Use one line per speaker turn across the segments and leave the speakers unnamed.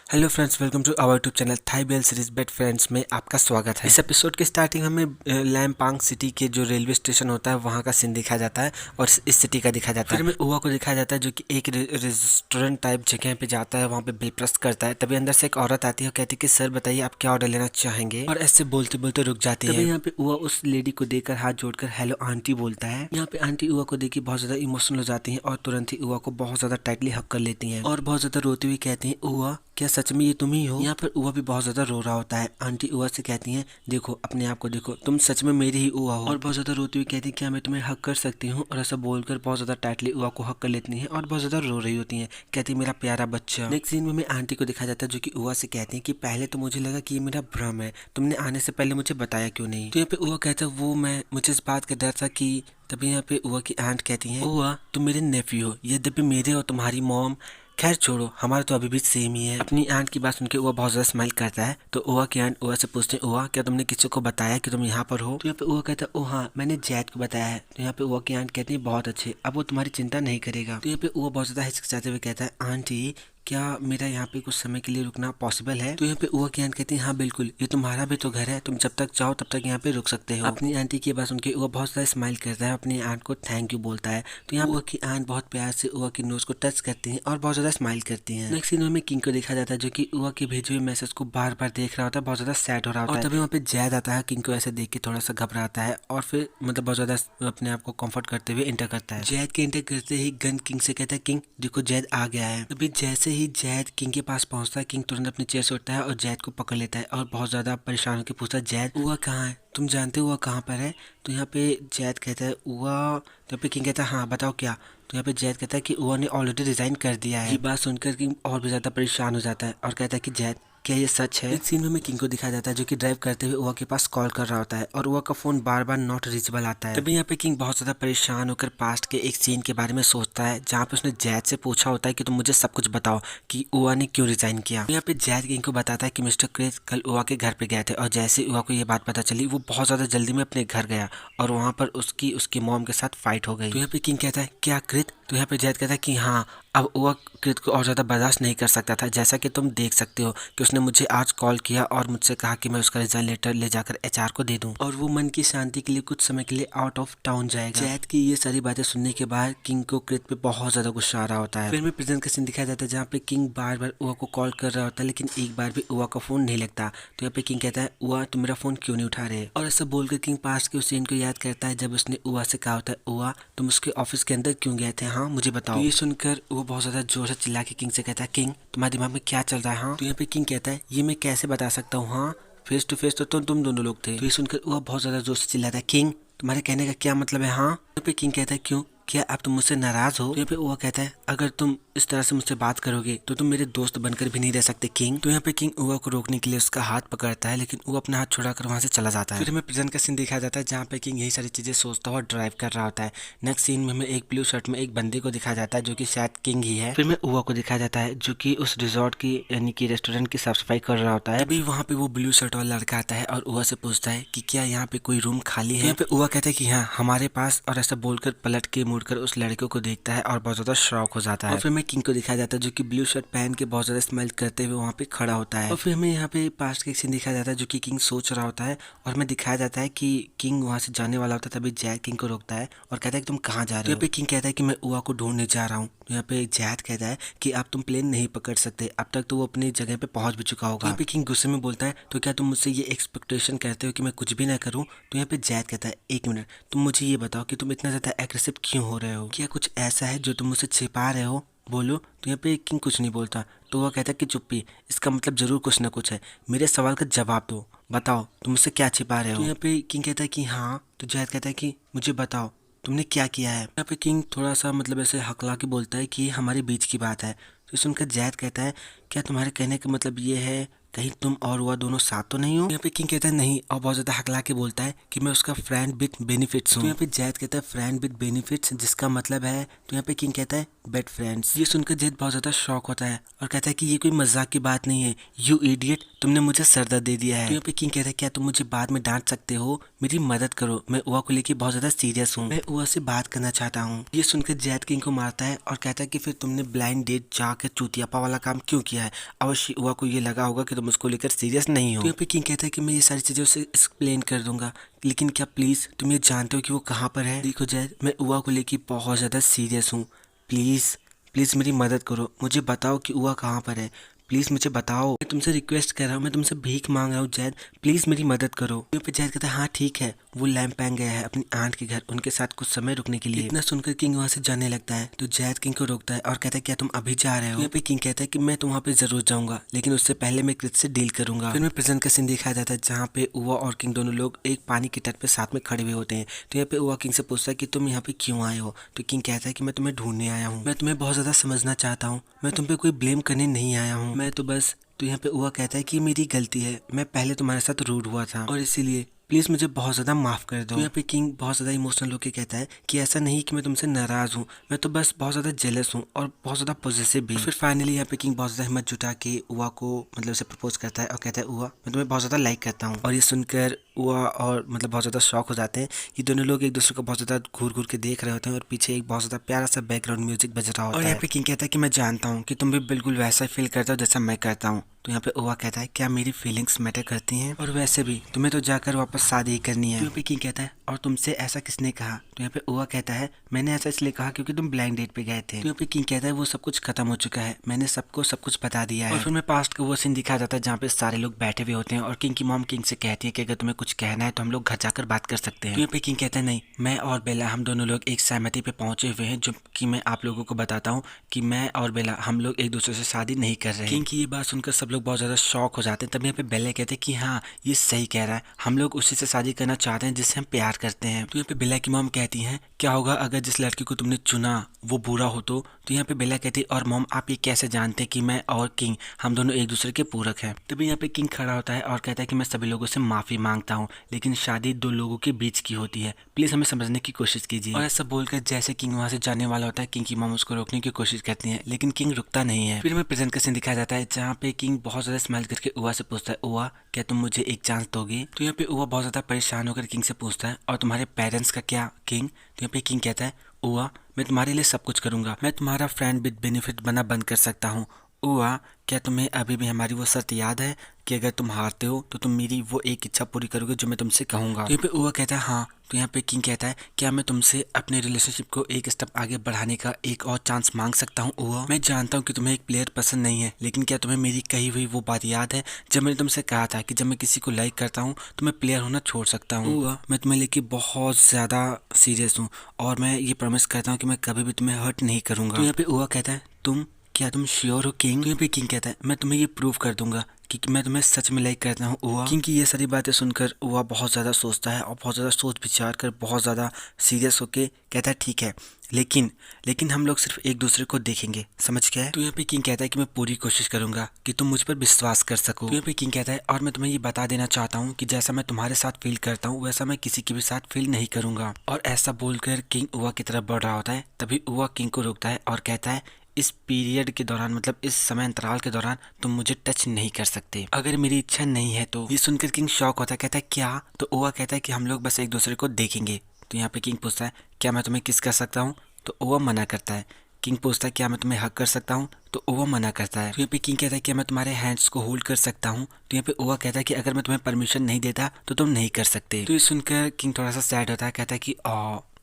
Hello friends, welcome to our YouTube channel थाई बेल series बेट फ्रेंड्स में आपका स्वागत है। इस एपिसोड के स्टार्टिंग हमें लैमपांग सिटी के जो रेलवे स्टेशन होता है वहाँ का सीन दिखाया जाता है और इस सिटी का दिखाया जाता है। फिर हमें उवा को दिखाया जाता है जो कि एक रेस्टोरेंट टाइप जगह पे जाता है, वहाँ पे बिल प्रेस करता है। तभी अंदर से एक औरत आती है और कहती है कि सर बताइए आप क्या ऑर्डर लेना चाहेंगे, और ऐसे बोलते बोलते रुक जाती है। तभी यहाँ पे उवा उस लेडी को देखकर हाथ जोड़कर हेलो आंटी बोलता है। यहाँ पे आंटी उवा को देखकर बहुत ज्यादा इमोशनल हो जाती है और तुरंत ही उवा को बहुत ज्यादा टाइटली हक कर लेती है और बहुत ज्यादा रोती हुई कहती है, उवा क्या सच में ये तुम ही हो? यहाँ पर उवा भी बहुत ज्यादा रो रहा होता है। आंटी उवा से कहती हैं, देखो अपने आप को देखो, तुम सच में मेरी ही उवा हो। और बहुत ज्यादा रोती हुई कहती है, क्या मैं तुम्हें हक कर सकती हूँ? और ऐसा बोलकर बहुत ज्यादा टाइटली उवा को हक कर लेती है और बहुत ज्यादा रो रही होती है। कहती है मेरा प्यारा बच्चा। नेक्स्ट सीन में हमें आंटी को दिखाया जाता है जो कि उवा से कहती है कि पहले तो मुझे लगा कि ये मेरा भ्रम है, तुमने आने से पहले मुझे बताया क्यों नहीं? तो यहाँ पे उवा कहता है वो मैं मुझे इस बात का डर था कि तभी यहाँ पे उवा की आंट कहती है, उवा तुम मेरे नेफ्यू हो, यद्यपि मेरे और तुम्हारी मॉम, खैर छोड़ो हमारा तो अभी भी सेम ही है। अपनी आंट की बात सुनकर उवा बहुत ज्यादा स्माइल करता है। तो उवा की आंट उवा से पूछते हैं, उवा क्या तुमने किसी को बताया कि तुम यहाँ पर हो? तो यहाँ पे उवा कहता है, ओ हाँ मैंने जैद को बताया है। तो यहाँ पे उवा की आंट कहती है बहुत अच्छे, अब वो तुम्हारी चिंता नहीं करेगा। तो यहाँ पे उवा बहुत ज्यादा हिचकिचाते हुए कहता है, आंटी क्या मेरा यहाँ पे कुछ समय के लिए रुकना पॉसिबल है? तो यहाँ पे उवा की आंट कहती है, हाँ बिल्कुल, ये तुम्हारा भी तो घर है, तुम जब तक चाहो तब तक यहाँ पे रुक सकते हो। अपनी आंटी की बात सुनकर उवा बहुत ज्यादा स्माइल करता है, अपनी आंट को थैंक यू बोलता है। तो यहाँ उवा की आंट बहुत प्यार से उवा की नोज को टच करती है और बहुत ज्यादा स्माइल करती है। नेक्स्ट सीन में किंग को देखा जाता है जो कि उवा के भेजे हुए मैसेज को बार बार देख रहा होता है, बहुत ज्यादा सैड हो रहा होता है। तभी वहाँ पे जैद आता है, किंग को ऐसे देख के थोड़ा सा घबराता है और फिर मतलब बहुत ज्यादा अपने आप को कंफर्ट करते हुए एंटर करता है। जैद के एंटर करते ही गन किंग से कहता है, किंग देखो जैद आ गया है। तभी जैसे ही जैद किंग के पास पहुंचता है, किंग तुरंत अपनी चेयर से उठता है और जैद को पकड़ लेता है और बहुत ज्यादा परेशान होकर पूछता है, जैद उवा कहाँ है? तुम जानते हो वो कहाँ पर है? तो यहाँ पे जैद कहता है उवा, तो यहाँ पे किंग कहता है हाँ बताओ क्या? तो यहाँ पे जैद कहता है कि उवा ने ऑलरेडी रिजाइन कर दिया है। ये बात सुनकर किंग और भी ज्यादा परेशान हो जाता है और कहता है कि जैद क्या ये सच है? एक सीन में हमें किंग को दिखाया जाता है जो कि ड्राइव करते हुए उवा के पास कॉल कर रहा होता है और उवा का phone bar bar not reachable आता है। तभी यहाँ पे किंग बहुत ज्यादा परेशान होकर पास्ट के एक सीन के बारे में सोचता है जहाँ पे उसने जैद से पूछा होता है कि तुम मुझे सब कुछ बताओ कि उवा ने क्यों रिजाइन किया। यहाँ पे जैद किंग को बताता है कि मिस्टर क्रिस कल उवा के घर पे गए थे और जैसे उवा को ये बात पता चली वो बहुत ज्यादा जल्दी में अपने घर गया और वहाँ पर उसकी मॉम के साथ फाइट हो गई। तो यहाँ पे किंग कहता है क्या क्रिस? तो यहाँ पे जैद कहता है कि हाँ अब उवा क्रिस को और ज़्यादा बर्दाश्त नहीं कर सकता था, जैसा कि तुम देख सकते हो कि उसने मुझे आज कॉल किया और मुझसे कहा कि मैं उसका रिजाइन लेटर ले जाकर एचआर को दे दूं और वो मन की शांति के लिए कुछ समय के लिए आउट ऑफ टाउन जाएगा। जैद की ये सारी बातें सुनने के बाद किंग को क्रिस पे बहुत ज़्यादा गुस्सा आ रहा होता है। फिर में प्रेजेंट का सीन दिखाया जाता है जहाँ पे किंग बार बार उवा को कॉल कर रहा होता है लेकिन एक बार भी उवा का फोन नहीं लगता। तो यहाँ पे किंग कहता है, उवा तुम मेरा फोन क्यों नहीं उठा रहे? और ऐसा बोलकर किंग पास के उस सीन को याद करता है जब उसने उवा से कहा होता है, उवा तुम उसके ऑफिस के अंदर क्यों गए थे? हाँ मुझे बताओ। तो ये सुनकर वो बहुत ज्यादा जोर से चिल्ला के किंग से कहता है, किंग तुम्हारे दिमाग में क्या चल रहा है? हाँ। तो यहाँ पे किंग कहता है, ये मैं कैसे बता सकता हूँ, हाँ फेस टू फेस तो तुम दोनों लोग थे। तो ये सुनकर वो बहुत ज्यादा जोर से चिल्लाता है, किंग तुम्हारे कहने का क्या मतलब है? हाँ। यहाँ पे किंग कहता है, क्यों क्या अब तुम मुझसे नाराज हो? तो यहाँ पे वो कहता है, अगर तुम इस तरह से मुझसे बात करोगे तो तुम मेरे दोस्त बनकर भी नहीं रह सकते किंग। तो यहाँ पे किंग उवा को रोकने के लिए उसका हाथ पकड़ता है लेकिन वो अपना हाथ छुड़ाकर वहां से चला जाता है। फिर हमें प्रेजेंट का सीन दिखाया जाता है जहाँ पे किंग यही सारी चीजें सोचता हुआ ड्राइव कर रहा होता है। नेक्स्ट सीन में हमें एक ब्लू शर्ट में एक बंदे को दिखाया जाता है जो कि शायद किंग ही है। फिर में उवा को दिखाया जाता है जो कि उस रिजॉर्ट की यानी कि रेस्टोरेंट की साफ सफाई कर रहा होता है। अभी वहाँ पे वो ब्लू शर्ट वाला लड़का आता है और उवा से पूछता है कि क्या यहाँ पे कोई रूम खाली है? यहाँ पे उवा कहता है कि हाँ हमारे पास, और ऐसा बोलकर पलट के मुड़कर उस लड़के को देखता है और बहुत ज्यादा शॉक हो जाता है। और फिर मैं किंग को दिखाया जाता है जो कि ब्लू शर्ट पहन के बहुत ज्यादा स्माइल करते हुए वहाँ पे खड़ा होता है। और फिर हमें यहाँ पे पास्ट का एक सीन दिखाया जाता है जो कि किंग सोच रहा होता है और हमें दिखाया जाता है कि किंग वहाँ से जाने वाला होता है। तभी जैद किंग को रोकता है और कहता है कि तुम कहाँ जा रहे हो? यहाँ पे किंग कहता है कि मैं उवा को ढूंढने जा रहा हूँ। तो यहाँ पे जैद कहता है कि अब तुम प्लेन नहीं पकड़ सकते, अब तक तो वो अपनी जगह पे पहुंच भी चुका होगा। यहाँ पे किंग गुस्से में बोलता है, तो क्या तुम मुझसे ये एक्सपेक्टेशन करते हो कि मैं कुछ भी ना करूँ? तो यहाँ पे जैद कहता है, एक मिनट तुम मुझे ये बताओ कि तुम इतना ज्यादा एग्रेसिव क्यों हो रहे हो? क्या कुछ ऐसा है जो तुम मुझसे छिपा रहे हो? बोलो। तो यहाँ पे किंग कुछ नहीं बोलता। तो वह कहता है कि चुप्पी, इसका मतलब जरूर कुछ ना कुछ है, मेरे सवाल का जवाब दो, बताओ तुम मुझसे क्या छिपा रहे हो? तो यहाँ पे किंग कहता है कि हाँ। तो जैद कहता है कि मुझे बताओ तुमने क्या किया है? यहाँ पे किंग थोड़ा सा मतलब ऐसे हकला के बोलता है कि हमारे बीच की बात है। तो सुनकर जैद कहता है, क्या तुम्हारे कहने का मतलब ये है कहीं तुम और हुआ दोनों साथ तो नहीं हो? यहाँ पे किंग कहता है नहीं, और बहुत ज्यादा हकला के बोलता है कि मैं उसका फ्रेंड विद बेनिफिट्स हूँ। यहाँ पे जैद कहता है फ्रेंड विद बेनिफिट्स, जिसका मतलब है, तो यहाँ पे किंग कहता है बेड फ्रेंड्स। ये सुनकर जैद बहुत ज्यादा शॉक होता है और कहता है कि ये कोई मजाक की बात नहीं है, यू इडियट, तुमने मुझे सर दर्द दे दिया है। तो यहाँ पे किंग कहता है क्या तुम मुझे बाद में डांट सकते हो, मेरी मदद करो, मैं उआ को लेके बहुत ज्यादा सीरियस हूँ, मैं उआ से बात करना चाहता हूँ। ये सुनकर जैद किंग को मारता है और कहता है कि फिर तुमने ब्लाइंड डेट जाकर चूतियापा वाला काम क्यों किया है, अवश्य उआ को ये लगा होगा कि तुम उसको लेकर सीरियस नहीं हो। तो यहाँ पे किंग कहता है कि मैं ये सारी चीजें उसे एक्सप्लेन कर दूंगा, लेकिन क्या प्लीज तुम ये जानते हो कि वो कहाँ पर है? देखो जैद, मैं उआ को लेके बहुत ज्यादा सीरियस हूँ, प्लीज प्लीज मेरी मदद करो, मुझे बताओ कि उआ कहाँ पर है, प्लीज मुझे बताओ, मैं तुमसे रिक्वेस्ट कर रहा हूँ, मैं तुमसे भीख मांग रहा हूँ जैद, प्लीज मेरी मदद करो। यहाँ पे जैद कहता है हाँ ठीक है, वो लैम्पैंग गया है अपनी आंट के घर उनके साथ कुछ समय रुकने के लिए। इतना सुनकर किंग वहाँ से जाने लगता है तो जैद किंग को रोकता है और कहता है क्या तुम अभी जा रहे हो? यहाँ पे किंग कहता है कि मैं तो वहाँ पे जरूर जाऊंगा, लेकिन उससे पहले मैं क्रिस से डील करूंगा। फिर मैं प्रेजेंट का सीन दिखाया जाता है जहाँ पे उआ और किंग दोनों लोग एक पानी के तट पे साथ में खड़े हुए होते हैं। तो यहाँ पे उआ किंग से पूछता है कि तुम यहाँ पे क्यों आए हो? तो किंग कहता है कि मैं तुम्हें ढूंढने आया हूँ, मैं तुम्हें बहुत ज्यादा समझना चाहता हूँ, मैं तुम पे कोई ब्लेम करने नहीं आया हूँ, मैं तो बस। तो यहाँ पे उआ कहता है कि मेरी गलती है, मैं पहले तुम्हारे साथ रूड हुआ था और इसीलिए प्लीज मुझे बहुत ज्यादा माफ कर दो। तो यहाँ पे किंग बहुत ज्यादा इमोशनल होकर कहता है कि ऐसा नहीं कि मैं तुमसे नाराज हूँ, मैं तो बस बहुत ज्यादा जेलस हूँ और बहुत ज्यादा पॉजिटिव भी। फिर फाइनली यहाँ पे किंग बहुत ज्यादा हिम्मत जुटा के उआ को मतलब उसे प्रपोज करता है और कहता है उआ मैं तुम्हें बहुत ज्यादा लाइक करता हूँ। और ये सुनकर उआ और मतलब बहुत ज्यादा शॉक हो जाते हैं। ये दोनों लोग एक दूसरे को बहुत ज्यादा घूर घूर के देख रहे होते हैं और पीछे एक बहुत ज्यादा प्यारा सा बैकग्राउंड म्यूजिक बज रहा होता है। और यहाँ पे किंग कहता है कि मैं जानता हूँ कि तुम भी बिल्कुल वैसा फील करते हो जैसा मैं करता हूँ। तो यहाँ पे उआ कहता है क्या मेरी फीलिंग्स मैटर करती हैं? और वैसे भी तुम्हें तो जाकर वापस शादी ही करनी है। तो यहाँ पे किंग कहता है और तुमसे ऐसा किसने कहा? तो यहाँ पे उआ कहता है मैंने ऐसा इसलिए कहा क्योंकि तुम ब्लाइंड डेट पे गए थे। तो यहाँ पे किंग कहता है वो सब कुछ खत्म हो चुका है, मैंने सबको सब कुछ बता दिया है। और फिर मैं पास्ट का वो सीन दिखाया जाता है जहाँ पे सारे लोग बैठे हुए होते हैं और किंग की मॉम किंग से कहती है कि अगर तुम्हें कुछ कहना है तो हम लोग घर जाकर बात कर सकते हैं। तो यहाँ पे किंग कहता है नहीं, मैं और बेला हम दोनों लोग एक सहमति पे पहुंचे हुए हैं, जो कि मैं आप लोगों को बताता हूँ कि मैं और बेला हम लोग एक दूसरे से शादी नहीं कर रहे हैं। किंग की ये बात सुनकर सब लोग बहुत ज्यादा शॉक हो जाते हैं। तब यहाँ पे बेला कहते हैं कि हाँ ये सही कह रहा है, हम लोग उसी से शादी करना चाहते हैं जिससे हम प्यार करते हैं। तो यहाँ पे बेला की मॉम कहती है क्या होगा अगर जिस लड़की को तुमने चुना वो बुरा हो तो? यहाँ पे बेला कहती है और मॉम आप ये कैसे जानते हैं कि मैं और किंग हम दोनों एक दूसरे के पूरक हैं? तभी यहाँ पे किंग खड़ा होता है और कहता है कि मैं सभी लोगों से माफी मांगता हूँ, लेकिन शादी दो लोगों के बीच की होती है, प्लीज हमें समझने की कोशिश कीजिए। और ऐसा बोलकर जैसे किंग वहाँ से जाने वाला होता है किंग की मॉम उसको रोकने की कोशिश करती है, लेकिन किंग रुकता नहीं है। फिर हमें प्रेजेंट का सीन दिखाया जाता है जहाँ पे किंग बहुत ज्यादा स्माइल करके उआ से पूछता है उआ क्या तुम मुझे एक चांस दोगे? तो यहाँ पे उआ बहुत ज्यादा परेशान होकर किंग से पूछता है और तुम्हारे पेरेंट्स का क्या किंग? तो यहाँ पे किंग कहता है उआ मैं तुम्हारे लिए सब कुछ करूंगा, मैं तुम्हारा फ्रेंड विद बेनिफिट बना बंद कर सकता हूँ। उआ क्या तुम्हें अभी भी हमारी वो शर्त याद है कि अगर तुम हारते हो तो तुम मेरी वो एक इच्छा पूरी करोगे जो मैं तुमसे कहूंगा? तो यहाँ पे उआ कहता है हाँ। तो यहाँ पे किंग कहता है क्या मैं तुमसे अपने रिलेशनशिप को एक स्टेप आगे बढ़ाने का एक और चांस मांग सकता हूँ उआ? मैं जानता हूँ कि तुम्हें एक प्लेयर पसंद नहीं है, लेकिन क्या तुम्हें मेरी कही हुई वो बात याद है जब मैंने तुमसे कहा था कि जब मैं किसी को लाइक करता हूँ तो मैं प्लेयर होना छोड़ सकता हूँ? उआ मैं तुम्हें लेके बहुत ज्यादा सीरियस हूँ और मैं ये प्रॉमिस करता हूँ कि मैं कभी भी तुम्हें हर्ट नहीं करूंगा। तो यहाँ पे उआ कहता है क्या तुम श्योर हो किंग? तो यहाँ पे किंग कहता है मैं तुम्हें ये प्रूव कर दूंगा कि मैं तुम्हें सच में लाइक करता हूँ उआ। किंग की ये सारी बातें सुनकर उआ बहुत ज़्यादा सोचता है और बहुत ज़्यादा सोच विचार कर बहुत ज़्यादा सीरियस होके कहता है ठीक है, लेकिन हम लोग सिर्फ एक दूसरे को देखेंगे, समझ गए? तो यहाँ पे किंग कहता है कि मैं पूरी कोशिश करूंगा कि तुम मुझ पर विश्वास कर सको। तो यहाँ पे किंग कहता है और मैं तुम्हें ये बता देना चाहता हूँ कि जैसा मैं तुम्हारे साथ फील करता हूँ वैसा मैं किसी के भी साथ फील नहीं करूंगा। और ऐसा बोलकर किंग उआ की तरफ बढ़ रहा होता है, तभी उआ किंग को रोकता है और कहता है इस पीरियड के दौरान मतलब इस समय अंतराल के दौरान तुम मुझे टच नहीं कर सकते अगर मेरी इच्छा नहीं है तो। ये सुनकर किंग शॉक होता है, कहता है क्या? तो उआ कहता है कि हम लोग बस एक दूसरे को देखेंगे। तो यहाँ पे किंग पूछता है क्या मैं तुम्हें किस कर सकता हूँ? तो उआ मना करता है। किंग पूछता है क्या मैं तुम्हें हक कर सकता हूँ? तो उआ मना करता है। तो यहाँ पे किंग कहता है कि मैं तुम्हारे हैंड्स को होल्ड कर सकता हूँ? तो यहाँ पे उआ कहता है कि अगर मैं तुम्हें परमिशन नहीं देता तो तुम नहीं कर सकते। तो ये सुनकर किंग थोड़ा सा सैड होता है, कहता है कि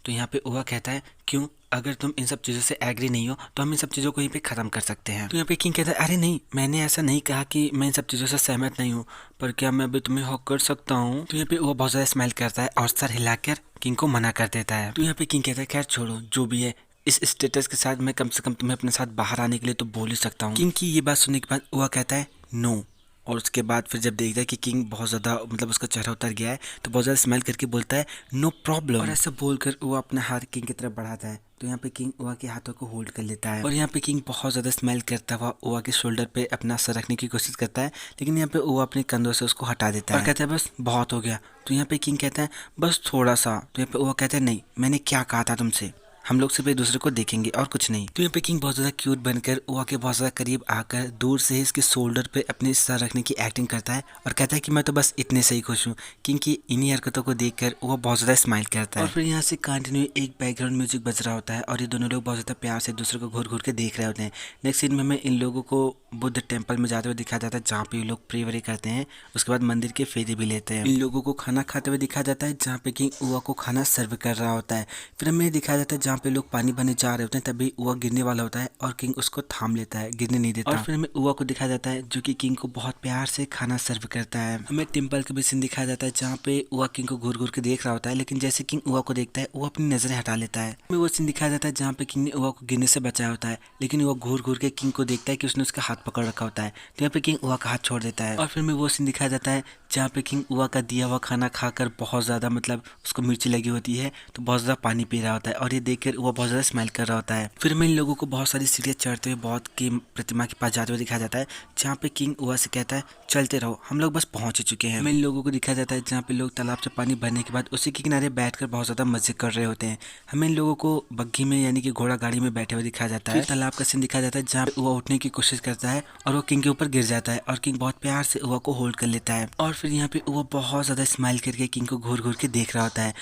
तो यहाँ पे उआ कहता है क्यों? अगर तुम इन सब चीज़ों से एग्री नहीं हो तो हम इन सब चीज़ों को यहीं पे ख़त्म कर सकते हैं। तो यहाँ पे किंग कहता है अरे नहीं, मैंने ऐसा नहीं कहा कि मैं इन सब चीज़ों से सहमत नहीं हूँ, पर क्या मैं अभी तुम्हें हक कर सकता हूँ? तो यहाँ पे वो बहुत ज़्यादा स्माइल करता है और सर हिलाकर किंग को मना कर देता है। तो यहाँ पे किंग कहता है खैर छोड़ो जो भी है, इस स्टेटस के साथ मैं कम से कम तुम्हें अपने साथ बाहर आने के लिए तो बोल ही सकता हूँ। किंग की ये बात सुनने के बाद उआ कहता है नो, और उसके बाद फिर जब देखता है कि किंग बहुत ज़्यादा मतलब उसका चेहरा उतर गया है तो बहुत ज़्यादा स्माइल करके बोलता है नो प्रॉब्लम, और ऐसा बोलकर वो अपना हाथ किंग की तरफ बढ़ाता है। तो यहाँ पे किंग ओवा के हाथों को होल्ड कर लेता है और यहाँ पे किंग बहुत ज़्यादा स्माइल करता हुआ ओवा के शोल्डर पे अपना सर रखने की कोशिश करता है, लेकिन यहाँ पे ओवा अपने कंधों से उसको हटा देता है और कहता है बस बहुत हो गया। तो यहाँ पे किंग कहता है बस थोड़ा सा। तो यहाँ पे ओवा कहता है नहीं, मैंने क्या कहा था तुमसे, हम लोग सिर्फ एक दूसरे को देखेंगे और कुछ नहीं। तो यहाँ पे किंग बहुत ज़्यादा क्यूट बनकर ओवा के बहुत ज़्यादा करीब आकर दूर से ही इसके शोल्डर पे अपने सर रखने की एक्टिंग करता है और कहता है कि मैं तो बस इतने से ही खुश हूँ। किंग की इन्हीं हरकतों को देखकर ओवा बहुत ज़्यादा स्माइल करता है और फिर यहाँ से कंटिन्यू एक बैकग्राउंड म्यूजिक बज रहा होता है और ये दोनों लोग बहुत ज़्यादा प्यार से एक दूसरे को घूर घूर के देख रहे होते हैं। नेक्स्ट सीन में हमें इन लोगों को बुद्ध टेम्पल में जाते हुए दिखाया जाता है जहाँ पे ये लोग प्रे वरे करते हैं, उसके बाद मंदिर के फेरे भी लेते हैं। इन लोगों को खाना खाते हुए दिखाया जाता है जहाँ पे किंग ओवा को खाना सर्व कर रहा होता है। फिर हमें दिखाया जाता है जहाँ पे लोग पानी भरने जा रहे होते हैं तभी ओवा गिरने वाला होता है और किंग उसको थाम लेता है, गिरने नहीं देता। और फिर हमें ओवा को दिखाया जाता है जो कि किंग को बहुत प्यार से खाना सर्व करता है। हमें टेम्पल का भी सीन दिखाया जाता है जहाँ पे ओवा किंग को घूर घूर के देख रहा होता है, लेकिन जैसे किंग ओवा को देखता है वो अपनी नजरें हटा लेता है। हमें वो सीन दिखाया जाता है जहाँ पे किंग ने ओवा को गिरने से बचाया होता है, लेकिन वो घूर घूर के किंग को देखता है कि उसने उसका हाथ पकड़ रखा होता है। तो यहाँ पे किंग ओवा का हाथ छोड़ देता है और फिर हमें वो सीन दिखाया जाता है जहाँ पे किंग ओवा का दिया हुआ खाना खाकर बहुत ज़्यादा मतलब उसको मिर्ची लगी होती है तो बहुत ज़्यादा पानी पी रहा होता है और ये देखकर ओवा बहुत ज़्यादा स्माइल कर रहा होता है। फिर हमें इन लोगों को बहुत सारी सीढ़ियाँ चढ़ते हुए बहुत की प्रतिमा के पास जाते हुए दिखाया जाता है जहाँ पे किंग ओवा से कहता है चलते रहो, हम लोग बस पहुँच ही चुके हैं। हमें इन लोगों को दिखाया जाता है जहाँ पे लोग तालाब से पानी भरने के बाद उसी के किनारे बैठकर बहुत ज़्यादा मजे कर रहे होते हैं। हमें इन लोगों को बग्घी में यानी कि घोड़ा गाड़ी में बैठे हुए दिखाया जाता है। तालाब का सीन दिखाया जाता है जहाँ पे ओवा उठने की कोशिश करता है और वो किंग के ऊपर गिर जाता है और किंग बहुत प्यार से ओवा को होल्ड कर लेता है और फिर यहाँ पे ओवा बहुत ज़्यादा स्माइल करके किंग को घूर घूर के देख रहा होता है।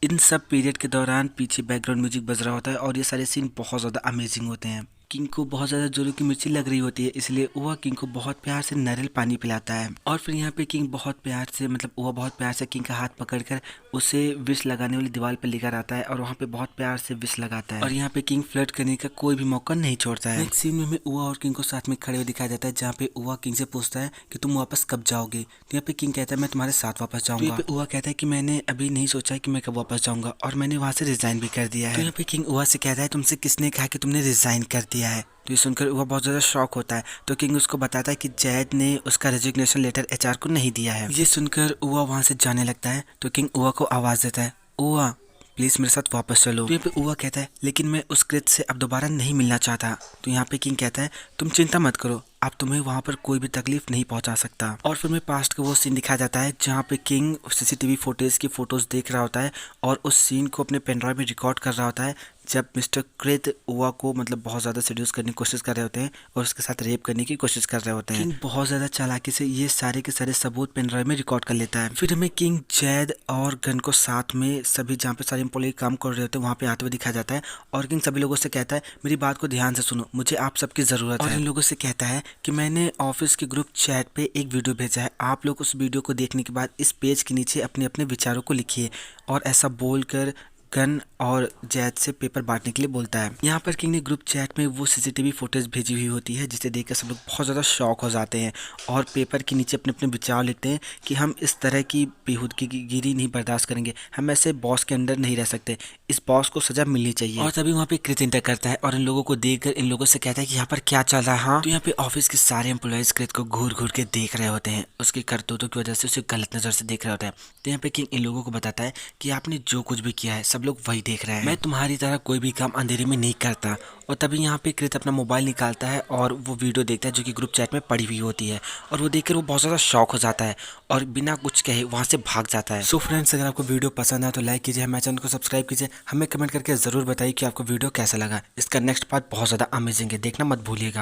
इन सब पीरियड के दौरान पीछे बैकग्राउंड म्यूजिक बज रहा होता है और ये सारे सीन बहुत ज़्यादा अमेजिंग होते हैं। किंग को बहुत ज़्यादा जोरों की मिर्ची लग रही होती है, इसलिए ओवा किंग को बहुत प्यार से नारियल पानी पिलाता है और फिर यहाँ पे किंग बहुत प्यार से मतलब ओवा बहुत प्यार से किंग का हाथ पकड़कर उसे विश लगाने वाली दीवार पर लेकर आता है और वहाँ पे बहुत प्यार से विश लगाता है और यहाँ पे किंग फ्लर्ट करने का कोई भी मौका नहीं छोड़ता है। नेक्स्ट सीन में हमें ओवा और किंग को साथ में खड़े हुए दिखाया जाता है जहाँ पे ओवा किंग से पूछता है कि तुम वापस कब जाओगे। तो यहाँ पे किंग कहता है मैं तुम्हारे साथ वापस जाऊंगा। तो ओवा कहता है कि मैंने अभी नहीं सोचा है कि मैं कब वापस जाऊंगा और मैंने वहाँ से रिजाइन भी कर दिया है। तो यहाँ पे किंग ओवा से कहता है तुमसे किसने कहा कि तुमने रिजाइन कर दिया है। तो ये सुनकर वो बहुत ज़्यादा शॉक होता है। तो किंग उसको बताता है कि जैद ने उसका रेजिग्नेशन लेटर एचआर को नहीं दिया है। ये सुनकर ओवा वहाँ से जाने लगता है तो किंग ओवा को आवाज़ देता है ओवा प्लीज़ मेरे साथ वापस चलो। तो यहाँ पे ओवा कहता है लेकिन मैं उस कृत से अब दोबारा नहीं मिलना चाहता। तो यहाँ पे किंग कहता है तुम चिंता मत करो, अब तुम्हें वहाँ पर कोई भी तकलीफ नहीं पहुँचा सकता। और फिर में पास्ट का वो सीन दिखाया जाता है जहाँ पे किंग सीसीटीवी फुटेज की फोटोज देख रहा होता है और उस सीन को अपने पेन ड्राइव में रिकॉर्ड कर रहा होता है जब मिस्टर कृत ओवा को मतलब बहुत ज़्यादा सेड्यूस करने की कोशिश कर रहे होते हैं और उसके साथ रेप करने की कोशिश कर रहे होते हैं। किंग बहुत ज़्यादा चालाकी से ये सारे के सारे सबूत पेन ड्राइव में रिकॉर्ड कर लेता है। फिर हमें किंग जैद और गन को साथ में सभी जहाँ पे सारे एम्प्लॉय काम कर रहे होते हैं वहाँ पे आते हुए दिखाया जाता है और किंग सभी लोगों से कहता है मेरी बात को ध्यान से सुनो, मुझे आप सबकी ज़रूरत है। और इन लोगों से कहता है कि मैंने ऑफिस के ग्रुप चैट पे एक वीडियो भेजा है, आप लोग उस वीडियो को देखने के बाद इस पेज के नीचे अपने अपने विचारों को लिखिए। और ऐसा बोलकर गन और जैद से पेपर बांटने के लिए बोलता है। यहाँ पर किंग ने ग्रुप चैट में वो सीसीटीवी फुटेज भेजी हुई होती है जिसे देखकर सब लोग बहुत ज़्यादा शॉक हो जाते हैं और पेपर के नीचे अपने अपने विचार लिखते हैं कि हम इस तरह की बेहूदगी नहीं बर्दाश्त करेंगे, हम ऐसे बॉस के अंडर नहीं रह सकते, इस बॉस को सजा मिलनी चाहिए। और तभी वहाँ पे कृत इंटर करता है और इन लोगों को देखकर इन लोगों से कहता है कि यहाँ पर क्या चल रहा है। हाँ, तो यहाँ पे ऑफिस के सारे एम्प्लॉयज कृत को घूर घूर के देख रहे होते हैं, उसकी करतूतों की वजह से उसे गलत नज़र से देख रहे होते हैं। तो यहाँ पे किंग इन लोगों को बताता है कि आपने जो कुछ भी किया है सब लोग वही देख रहे हैं, मैं तुम्हारी तरह कोई भी काम अंधेरे में नहीं करता। और तभी यहाँ पे कृत अपना मोबाइल निकालता है और वो वीडियो देखता है जो कि ग्रुप चैट में पड़ी हुई होती है और वो देखकर वो बहुत ज़्यादा शॉक हो जाता है और बिना कुछ कहे वहाँ से भाग जाता है। सो फ्रेंड्स, अगर आपको वीडियो पसंद आए तो लाइक कीजिए, हमारे चैनल को सब्सक्राइब कीजिए, हमें कमेंट करके ज़रूर बताइए कि आपको वीडियो कैसा लगा। इसका नेक्स्ट पार्ट बहुत ज़्यादा अमेजिंग है, देखना मत भूलिएगा।